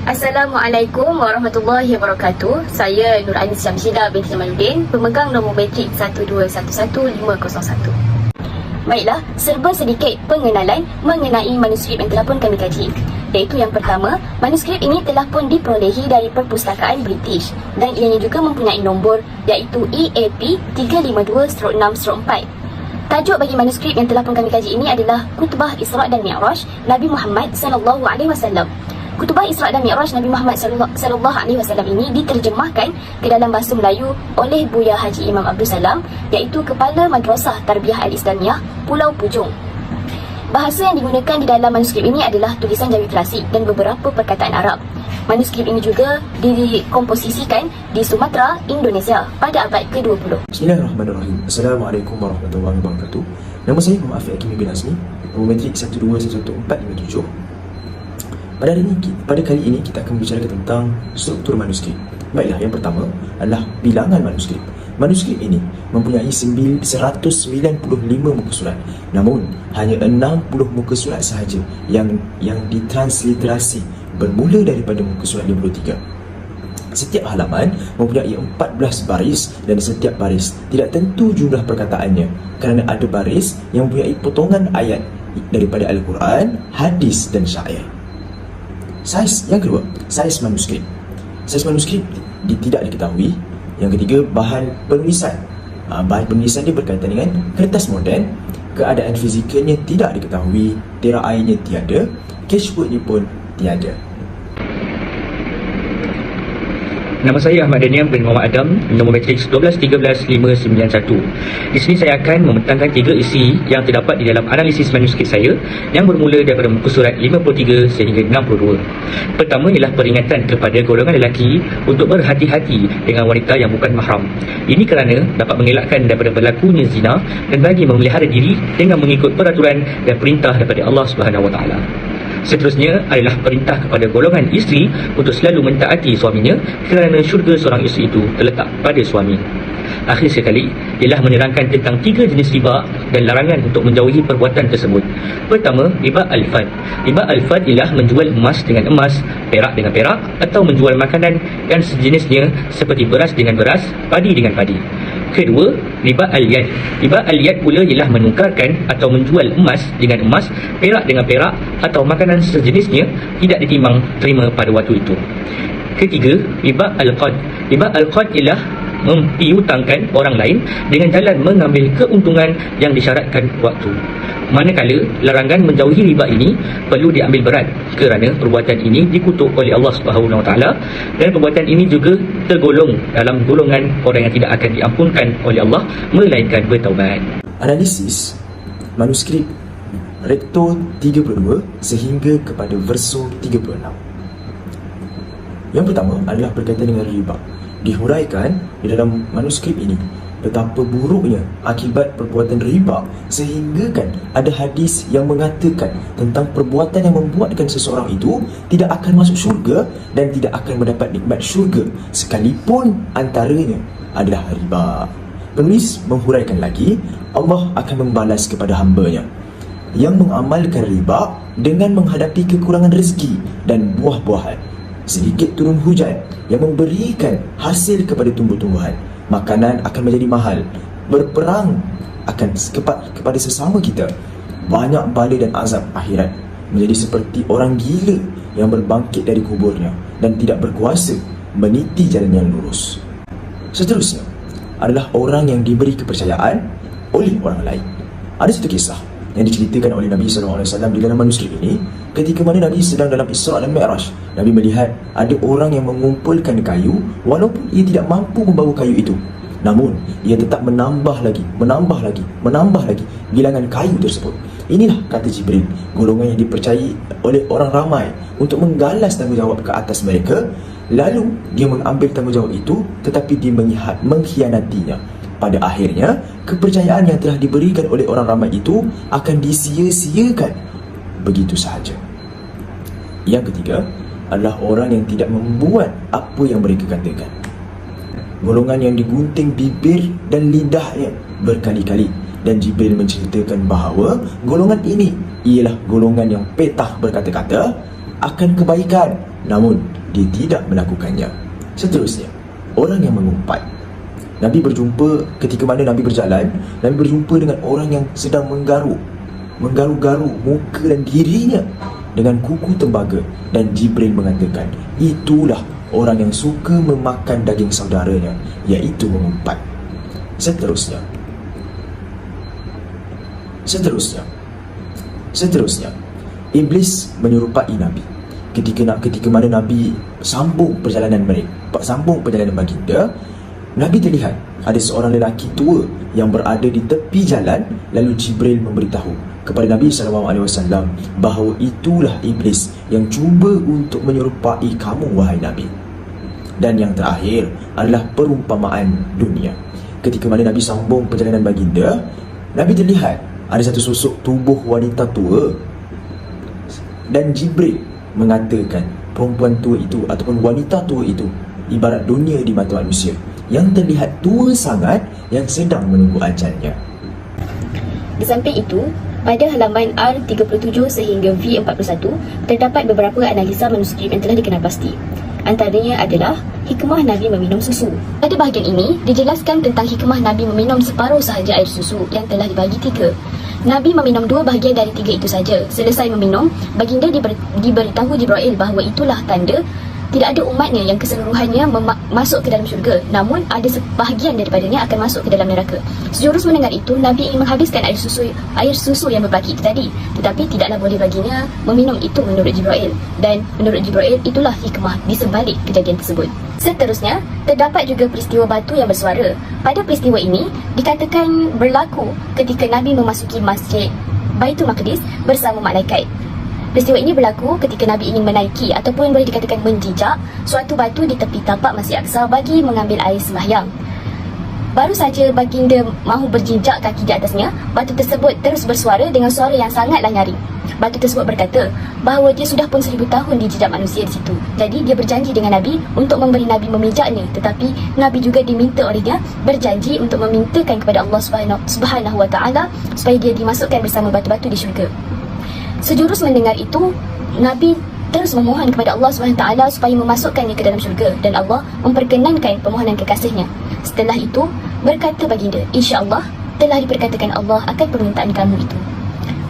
Assalamualaikum warahmatullahi wabarakatuh. Saya Nur Anis Syamsidah binti Jamaluddin, pemegang nombor matrik 1211501. Baiklah, serba sedikit pengenalan mengenai manuskrip yang telah pun kami kaji. Iaitu yang pertama, manuskrip ini telah pun diperolehi dari Perpustakaan British dan ianya juga mempunyai nombor iaitu EAP 352/6/4. Tajuk bagi manuskrip yang telah pun kami kaji ini adalah Khutbah Isra' dan Mi'raj Nabi Muhammad SAW. Khutbah Isra' dan Mi'raj Nabi Muhammad SAW ini diterjemahkan ke dalam bahasa Melayu oleh Buya Haji Imam Abdul Salam, iaitu Kepala Madrasah Tarbiyah Al-Islamiyah Pulau Pujung. Bahasa yang digunakan di dalam manuskrip ini adalah tulisan Jawi Klasik dan beberapa perkataan Arab. Manuskrip ini juga dikomposisikan di Sumatera, Indonesia pada abad ke-20. Bismillahirrahmanirrahim. Assalamualaikum warahmatullahi wabarakatuh. Nama saya Muhammad Afiq Hakim bin Azmi, nombor matrik 1211457. Pada kali ini kita akan membicarakan tentang struktur manuskrip. Baiklah, yang pertama adalah bilangan manuskrip. Manuskrip ini mempunyai 195 muka surat. Namun hanya 60 muka surat sahaja yang ditransliterasi bermula daripada muka surat 53. Setiap halaman mempunyai 14 baris dan setiap baris tidak tentu jumlah perkataannya kerana ada baris yang mempunyai potongan ayat daripada Al-Quran, hadis dan syair. Saiz yang kedua, saiz manuskrip. Saiz manuskrip tidak diketahui. Yang ketiga, bahan penulisan. Bahan penulisan dia berkaitan dengan kertas moden. Keadaan fizikalnya tidak diketahui. Tira airnya tiada. Cashwordnya pun tiada. Nama saya Ahmad Daniam bin Muhammad Adam, nombor matrik 1213591. Di sini saya akan membentangkan 3 isi yang terdapat di dalam analisis manuskrip saya yang bermula daripada muka surat 53 sehingga 62. Pertama ialah peringatan kepada golongan lelaki untuk berhati-hati dengan wanita yang bukan mahram. Ini kerana dapat mengelakkan daripada berlakunya zina dan bagi memelihara diri dengan mengikut peraturan dan perintah daripada Allah SWT. Seterusnya adalah perintah kepada golongan isteri untuk selalu mentaati suaminya kerana syurga seorang isteri itu terletak pada suami. Akhir sekali ialah menerangkan tentang 3 jenis riba dan larangan untuk menjauhi perbuatan tersebut. Pertama, riba al-fad. Riba al-fad ialah menjual emas dengan emas, perak dengan perak atau menjual makanan dan sejenisnya seperti beras dengan beras, padi dengan padi. Kedua, riba al-yad. Riba al-yad pula ialah menukarkan atau menjual emas dengan emas, perak dengan perak atau makanan sejenisnya tidak terima pada waktu itu. Ketiga, riba al-qad. Riba al-qad ialah mempiutangkan orang lain dengan jalan mengambil keuntungan yang disyaratkan waktu. Manakala larangan menjauhi riba ini perlu diambil berat kerana perbuatan ini dikutuk oleh Allah SWT dan perbuatan ini juga tergolong dalam golongan orang yang tidak akan diampunkan oleh Allah melainkan bertaubat. Analisis manuskrip Recto 32 sehingga kepada verso 36. Yang pertama adalah berkaitan dengan riba. Dihuraikan di dalam manuskrip ini betapa buruknya akibat perbuatan riba sehingga kan ada hadis yang mengatakan tentang perbuatan yang membuatkan seseorang itu tidak akan masuk syurga dan tidak akan mendapat nikmat syurga sekalipun antaranya adalah riba. Penulis menghuraikan lagi, Allah akan membalas kepada hamba-Nya yang mengamalkan riba dengan menghadapi kekurangan rezeki dan buah-buahan. Sedikit turun hujan yang memberikan hasil kepada tumbuh-tumbuhan. Makanan akan menjadi mahal. Berperang akan kepada sesama kita. Banyak bala dan azab akhirat. Menjadi seperti orang gila yang berbangkit dari kuburnya dan tidak berkuasa meniti jalan yang lurus. Seterusnya adalah orang yang diberi kepercayaan oleh orang lain. Ada satu kisah yang diceritakan oleh Nabi SAW di dalam manuskrip ini. Ketika mana Nabi sedang dalam Isra' dan Mi'raj, Nabi melihat ada orang yang mengumpulkan kayu walaupun ia tidak mampu membawa kayu itu. Namun ia tetap menambah lagi bilangan kayu tersebut. Inilah kata Jibril, golongan yang dipercayai oleh orang ramai untuk menggalas tanggungjawab ke atas mereka. Lalu dia mengambil tanggungjawab itu tetapi dia mengkhianatinya. Pada akhirnya, kepercayaan yang telah diberikan oleh orang ramai itu akan disia-siakan begitu sahaja. Yang ketiga adalah orang yang tidak membuat apa yang mereka katakan. Golongan yang digunting bibir dan lidahnya berkali-kali. Dan Jibril menceritakan bahawa golongan ini ialah golongan yang petah berkata-kata akan kebaikan namun dia tidak melakukannya. Seterusnya, orang yang mengumpat. Nabi berjumpa, ketika mana Nabi berjalan, Nabi berjumpa dengan orang yang sedang menggaru-garu muka dan dirinya dengan kuku tembaga, dan Jibril mengatakan, itulah orang yang suka memakan daging saudaranya, iaitu mengumpat. Seterusnya, Iblis menyerupai Nabi. Ketika mana Nabi sambung perjalanan baginda, Nabi terlihat ada seorang lelaki tua yang berada di tepi jalan. Lalu Jibril memberitahu kepada Nabi SAW bahawa itulah Iblis yang cuba untuk menyerupai kamu, wahai Nabi. Dan yang terakhir adalah perumpamaan dunia. Ketika mana Nabi sambung perjalanan baginda, Nabi terlihat ada satu sosok tubuh wanita tua, dan Jibril mengatakan perempuan tua itu ataupun wanita tua itu ibarat dunia di mata manusia yang terlihat tua sangat, yang sedang menunggu ajalnya. Di samping itu, pada halaman R37 sehingga V41 terdapat beberapa analisa manuskrip yang telah dikenal pasti. Antaranya adalah hikmah Nabi meminum susu. Pada bahagian ini, dijelaskan tentang hikmah Nabi meminum separuh sahaja air susu yang telah dibagi 3. Nabi meminum 2 bahagian dari 3 itu saja. Selesai meminum, baginda diberitahu Jibril bahawa itulah tanda tidak ada umatnya yang keseluruhannya masuk ke dalam syurga, namun ada sebahagian daripadanya akan masuk ke dalam neraka. Sejurus mendengar itu, Nabi ingin menghabiskan air susu yang berbaki itu tadi, tetapi tidaklah boleh baginya meminum itu menurut Jibril. Dan menurut Jibril, itulah hikmah di sebalik kejadian tersebut. Seterusnya, terdapat juga peristiwa batu yang bersuara. Pada peristiwa ini, dikatakan berlaku ketika Nabi memasuki masjid Baitul Maqdis bersama malaikat. Peristiwa ini berlaku ketika Nabi ingin menaiki ataupun boleh dikatakan menjijak suatu batu di tepi tapak Masjid Aqsa bagi mengambil air sembahyang. Baru saja baginda mahu berjinjak kaki di atasnya, batu tersebut terus bersuara dengan suara yang sangatlah nyaring. Batu tersebut berkata bahawa dia sudah pun 1000 tahun dijijak manusia di situ. Jadi dia berjanji dengan Nabi untuk memberi Nabi memijaknya, tetapi Nabi juga diminta olehnya berjanji untuk memintakan kepada Allah Subhanahu Wa Taala supaya dia dimasukkan bersama batu-batu di syurga. Sejurus mendengar itu, Nabi terus memohon kepada Allah SWT supaya memasukkannya ke dalam syurga, dan Allah memperkenankan permohonan kekasihnya. Setelah itu, berkata baginda, insya-Allah telah diperkatakan Allah akan permintaan kamu itu.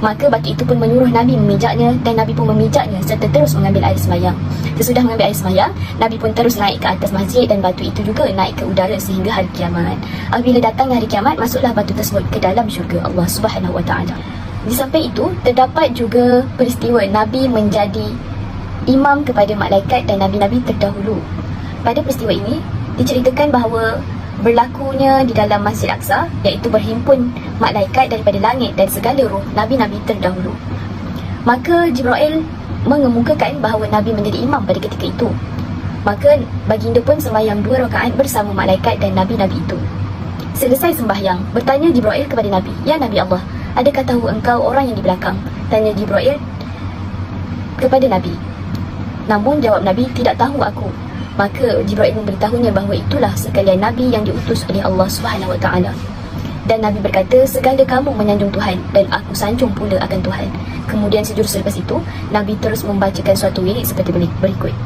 Maka batu itu pun menyuruh Nabi memijaknya, dan Nabi pun memijaknya serta terus mengambil air sembahyang. Sesudah mengambil air sembahyang, Nabi pun terus naik ke atas masjid, dan batu itu juga naik ke udara sehingga hari kiamat. Apabila datang hari kiamat, masuklah batu tersebut ke dalam syurga Allah Subhanahu Wa Taala. Di samping itu, terdapat juga peristiwa Nabi menjadi imam kepada malaikat dan nabi-nabi terdahulu. Pada peristiwa ini, diceritakan bahawa berlakunya di dalam Masjid Aqsa, iaitu berhimpun malaikat daripada langit dan segala roh nabi-nabi terdahulu. Maka Jibril mengemukakan bahawa Nabi menjadi imam pada ketika itu. Maka baginda pun sembahyang 2 rakaat bersama malaikat dan nabi-nabi itu. Selesai sembahyang, bertanya Jibril kepada Nabi, "Ya Nabi Allah, adakah tahu engkau orang yang di belakang?" Tanya Jibril kepada Nabi. Namun jawab Nabi, "Tidak tahu aku." Maka Jibril memberitahunya bahawa itulah sekalian Nabi yang diutus oleh Allah Subhanahu Wa Taala. Dan Nabi berkata, "Segala kamu menyanjung Tuhan, dan aku sanjung pula akan Tuhan." Kemudian sejurus selepas itu, Nabi terus membacakan suatu lirik seperti berikut.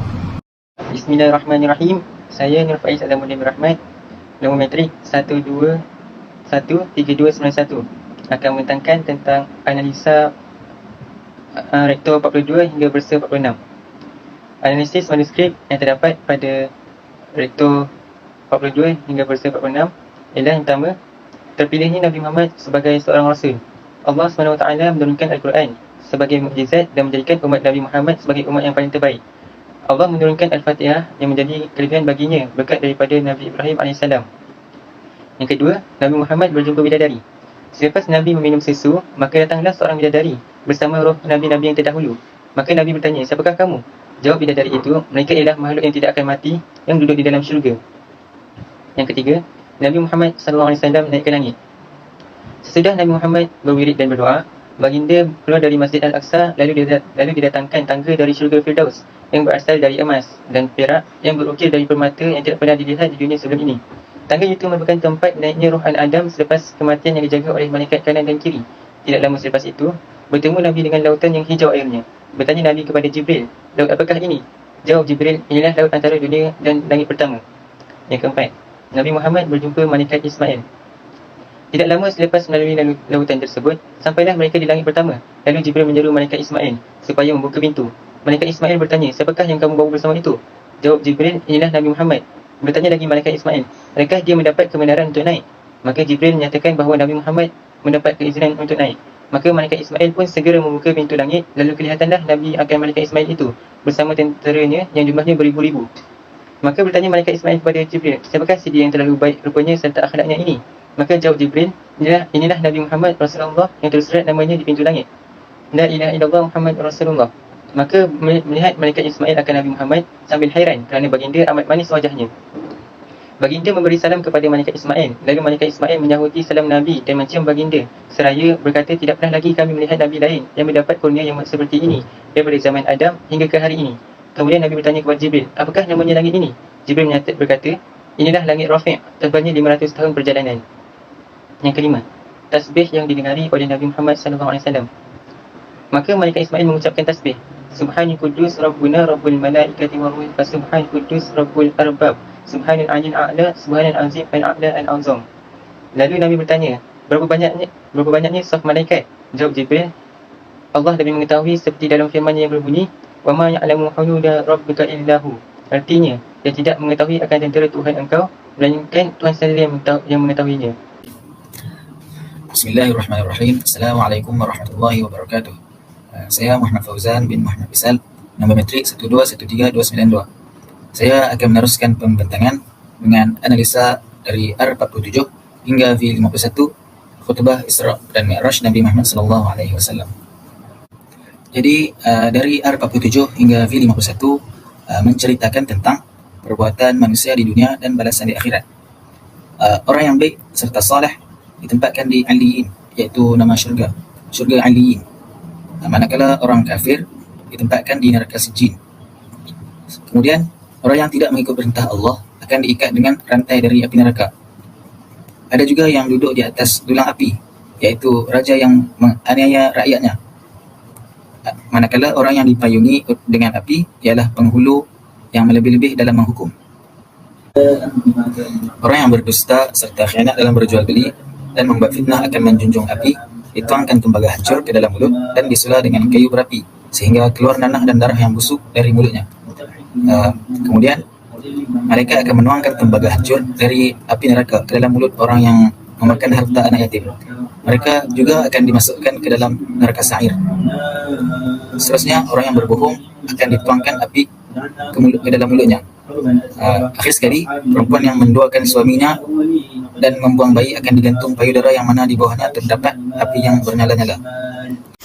Bismillahirrahmanirrahim. Saya Nur Faiz Adamuddin Rahmat, nombor metrik 1213291, akan membentangkan tentang analisa Rektor 42 hingga versa 46. Analisis manuskrip yang terdapat pada Rektor 42 hingga versa 46 ialah yang pertama, terpilihnya Nabi Muhammad sebagai seorang Rasul. Allah SWT menurunkan Al-Quran sebagai mukjizat dan menjadikan umat Nabi Muhammad sebagai umat yang paling terbaik. Allah menurunkan Al-Fatihah yang menjadi kelebihan baginya berkat daripada Nabi Ibrahim AS. Yang kedua, Nabi Muhammad berjumpa bidadari. Selepas Nabi meminum susu, maka datanglah seorang bidadari bersama roh Nabi-Nabi yang terdahulu. Maka Nabi bertanya, "Siapakah kamu?" Jawab bidadari itu, "Mereka ialah makhluk yang tidak akan mati yang duduk di dalam syurga." Yang ketiga, Nabi Muhammad SAW naik ke langit. Sesudah Nabi Muhammad berwirid dan berdoa, baginda keluar dari Masjid Al-Aqsa, lalu didatangkan tangga dari syurga Firdaus yang berasal dari emas dan perak yang berukir dari permata yang tidak pernah dilihat di dunia sebelum ini. Tangga itu merupakan tempat naiknya roh Adam selepas kematian yang dijaga oleh malaikat kanan dan kiri. Tidak lama selepas itu, bertemu Nabi dengan lautan yang hijau airnya. Bertanya Nabi kepada Jibril, "Laut apakah ini?" Jawab Jibril, inilah laut antara dunia dan langit pertama. Yang keempat, Nabi Muhammad berjumpa malaikat Ismail. Tidak lama selepas melalui lautan tersebut, sampailah mereka di langit pertama. Lalu Jibril menyeru malaikat Ismail supaya membuka pintu. Malaikat Ismail bertanya, siapakah yang kamu bawa bersama itu? Jawab Jibril, inilah Nabi Muhammad. Bertanya lagi malaikat Ismail, adakah dia mendapat kebenaran untuk naik? Maka Jibril menyatakan bahawa Nabi Muhammad mendapat keizinan untuk naik. Maka malaikat Ismail pun segera membuka pintu langit. Lalu kelihatanlah Nabi akan malaikat Ismail itu bersama tenteranya yang jumlahnya beribu-ribu. Maka bertanya malaikat Ismail kepada Jibril, siapakah si dia yang terlalu baik rupanya serta akhlaknya ini? Maka jawab Jibril, inilah Nabi Muhammad Rasulullah yang tersurat namanya di pintu langit. La ilaha illallah Muhammad Rasulullah. Maka melihat malaikat Ismail akan Nabi Muhammad sambil hairan kerana baginda amat manis wajahnya. Baginda memberi salam kepada malaikat Ismail. Lalu malaikat Ismail menyahuti salam Nabi dan mencium baginda seraya berkata, tidak pernah lagi kami melihat Nabi lain yang mendapat kurnia yang seperti ini daripada zaman Adam hingga ke hari ini. Kemudian Nabi bertanya kepada Jibril, apakah namanya langit ini? Jibril berkata, inilah langit Rafi', tebalnya 500 tahun perjalanan. Yang kelima, tasbih yang didengari oleh Nabi Muhammad SAW. Maka malaikat Ismail mengucapkan tasbih, Subhani Kudus Rabbuna Rabbul Malaikati wa Ruh, Subhani Kudus Rabbul Arbab, Subhanal Aliyil A'la, Subhanal Azim Al-A'la Al-Azam. Lalu Nabi bertanya, berapa banyaknya saf malaikat? Jawab Jibril, Allah lebih mengetahui seperti dalam firman-Nya yang berbunyi, wa ma ya'lamu hududa rabbika illahu. Artinya, dia tidak mengetahui akan tentera Tuhan engkau, melainkan Tuhan sahaja yang mengetahuinya. Bismillahirrahmanirrahim. Assalamualaikum warahmatullahi wabarakatuh. Saya Muhammad Fauzan bin Muhammad Bisal, nombor metrik 1213292. Saya akan meneruskan pembentangan dengan analisa dari R47 hingga V51, khutbah Isra dan Mi'raj Nabi Muhammad SAW. Jadi dari R47 hingga V51 menceritakan tentang perbuatan manusia di dunia dan balasan di akhirat. Orang yang baik serta saleh ditempatkan di Aliyin, iaitu nama syurga Aliyin. Manakala orang kafir ditempatkan di neraka Sijin. Kemudian orang yang tidak mengikut perintah Allah akan diikat dengan rantai dari api neraka. Ada juga yang duduk di atas dulang api, iaitu raja yang menganiaya rakyatnya. Manakala orang yang dipayungi dengan api ialah penghulu yang melebih-lebih dalam menghukum. Orang yang berdusta serta khianat dalam berjual beli dan membuat fitnah akan menjunjung api, dituangkan tembaga hancur ke dalam mulut dan disula dengan kayu berapi sehingga keluar nanah dan darah yang busuk dari mulutnya. Kemudian mereka akan menuangkan tembaga hancur dari api neraka ke dalam mulut orang yang memakan harta anak yatim. Mereka juga akan dimasukkan ke dalam neraka sa'ir. Seterusnya orang yang berbohong akan dituangkan api ke dalam mulutnya. Akhir sekali, perempuan yang menduakan suaminya dan membuang bayi akan digantung payudara yang mana di bawahnya terdapat api yang bernyala-nyala.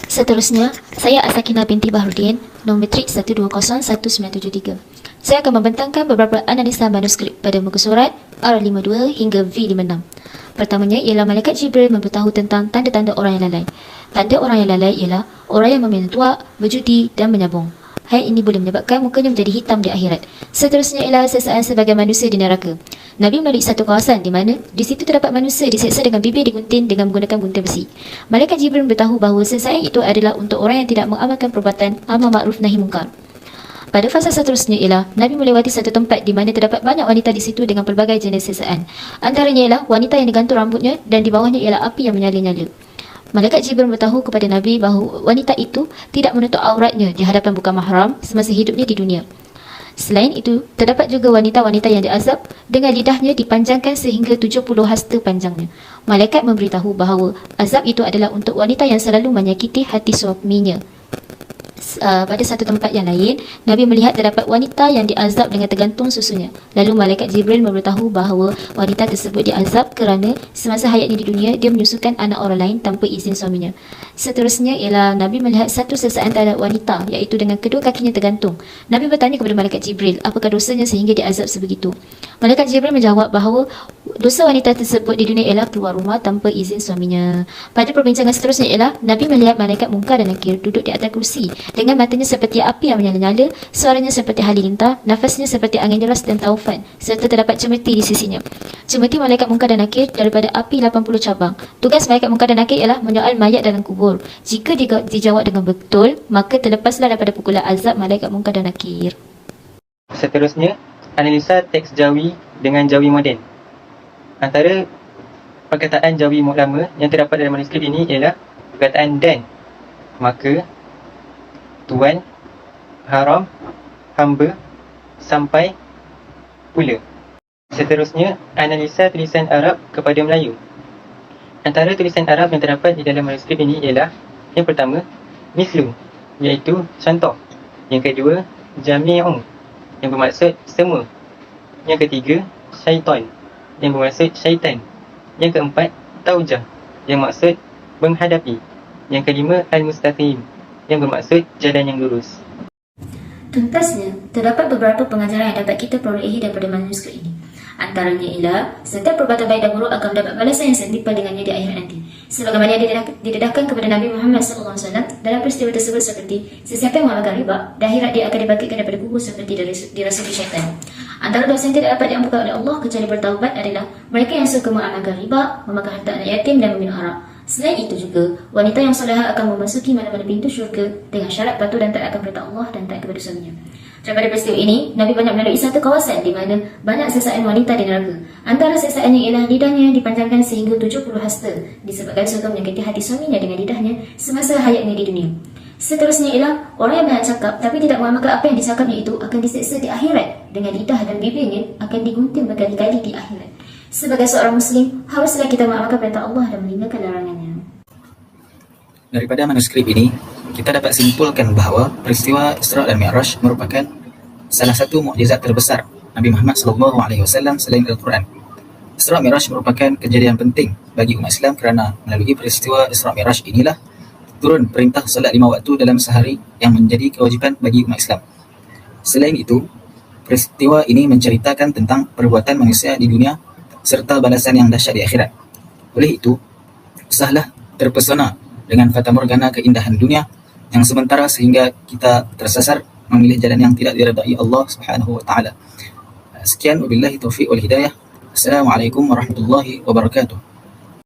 Seterusnya, saya Asakina binti Bahrudin, nombor metrik 1201973. Saya akan membentangkan beberapa analisa manuskrip pada muka surat R52 hingga V56. Pertamanya ialah malaikat Jibril memberitahu tentang tanda-tanda orang yang lalai. Tanda orang yang lalai ialah orang yang meminum tuak, berjudi dan menyabung. Hal ini boleh menyebabkan mukanya menjadi hitam di akhirat. Seterusnya ialah sesaan sebagai manusia di neraka. Nabi melalui satu kawasan di mana di situ terdapat manusia diseksa dengan bibir digunting dengan menggunakan gunting besi. Malaikat Jibril memberitahu bahawa sesaan itu adalah untuk orang yang tidak mengamalkan perbuatan amar makruf nahi mungkar. Pada fasa seterusnya ialah Nabi melewati satu tempat di mana terdapat banyak wanita di situ dengan pelbagai jenis sesaan. Antaranya ialah wanita yang digantung rambutnya dan di bawahnya ialah api yang menyala-nyala. Malaikat Jibril memberitahu kepada Nabi bahawa wanita itu tidak menutup auratnya di hadapan bukan mahram semasa hidupnya di dunia. Selain itu, terdapat juga wanita-wanita yang diazab dengan lidahnya dipanjangkan sehingga 70 hasta panjangnya. Malaikat memberitahu bahawa azab itu adalah untuk wanita yang selalu menyakiti hati suaminya. Pada satu tempat yang lain, Nabi melihat terdapat wanita yang diazab dengan tergantung susunya. Lalu malaikat Jibril memberitahu bahawa wanita tersebut diazab kerana semasa hayatnya di dunia dia menyusukan anak orang lain tanpa izin suaminya. Seterusnya ialah Nabi melihat satu sesaan terhadap wanita, iaitu dengan kedua kakinya tergantung. Nabi bertanya kepada malaikat Jibril, apakah dosanya sehingga diazab sebegitu? Malaikat Jibril menjawab bahawa dosa wanita tersebut di dunia ialah keluar rumah tanpa izin suaminya. Pada perbincangan seterusnya ialah Nabi melihat malaikat Munkar dan Nakir duduk di atas kursi dengan matanya seperti api yang menyala-nyala, suaranya seperti halilintar, nafasnya seperti angin deras dan taufan, serta terdapat cemeti di sisinya. Cemeti malaikat Munkar dan Nakir daripada api 80 cabang. Tugas malaikat Munkar dan Nakir ialah menyoal mayat dalam kubur. Jika dijawab dengan betul, maka terlepaslah daripada pukulan azab malaikat Munkar dan Nakir. Seterusnya, analisa teks Jawi dengan Jawi moden. Antara perkataan Jawi lama yang terdapat dalam manuskrip ini ialah perkataan dan, maka, tuan, haram, hamba, sampai, pula. Seterusnya, analisa tulisan Arab kepada Melayu. Antara tulisan Arab yang terdapat di dalam manuskrip ini ialah, yang pertama, mislu, iaitu contoh. Yang kedua, jami'u, yang bermaksud semua. Yang ketiga, syaitan, yang bermaksud syaitan. Yang keempat, taujah, yang maksud menghadapi. Yang kelima, al-mustaqim, yang bermaksud jalan yang lurus. Tuntasnya, terdapat beberapa pengajaran yang dapat kita perolehi daripada manuskrip ini. Antaranya ialah, setiap perbuatan baik dan buruk akan mendapat balasan yang setimpal dengannya di akhirat nanti. Sebagaimana yang didedahkan kepada Nabi Muhammad SAW dalam peristiwa tersebut seperti, sesiapa yang memakan riba, di akhirat dia akan dibangkitkan daripada kubur seperti dirasuli syaitan. Antara dosa yang tidak dapat diampunkan oleh Allah kecuali bertaubat adalah mereka yang suka mengamalkan riba, memakan harta anak yatim dan meminum haram. Selain itu juga, wanita yang solehah akan memasuki mana-mana pintu syurga dengan syarat patuh dan taat akan perintah Allah dan taat kepada suaminya. Daripada peristiwa ini, Nabi banyak melalui satu kawasan di mana banyak siksaan wanita di neraka. Antara siksaannya ialah lidahnya dipanjangkan sehingga 70 hasta disebabkan suka menyakiti hati suaminya dengan lidahnya semasa hayatnya di dunia. Seterusnya ialah orang yang banyak cakap tapi tidak mengamalkan apa yang dicakapnya itu akan diseksa di akhirat dengan lidah dan bibirnya akan digunting berkali-kali di akhirat. Sebagai seorang Muslim, haruslah kita mengamalkan perintah Allah dan meninggalkan larangannya. Daripada manuskrip ini, kita dapat simpulkan bahawa peristiwa Isra dan Mi'raj merupakan salah satu mukjizat terbesar Nabi Muhammad SAW selain Al-Quran. Isra Mi'raj merupakan kejadian penting bagi umat Islam kerana melalui peristiwa Isra Mi'raj inilah turun perintah solat 5 waktu dalam sehari yang menjadi kewajipan bagi umat Islam. Selain itu, peristiwa ini menceritakan tentang perbuatan manusia di dunia serta balasan yang dahsyat di akhirat. Oleh itu, usahlah terpesona dengan fata morgana keindahan dunia yang sementara sehingga kita tersasar memilih jalan yang tidak diredai Allah Subhanahu wa taala. Sekian, wabillahi taufiq wal hidayah. Assalamualaikum warahmatullahi wabarakatuh.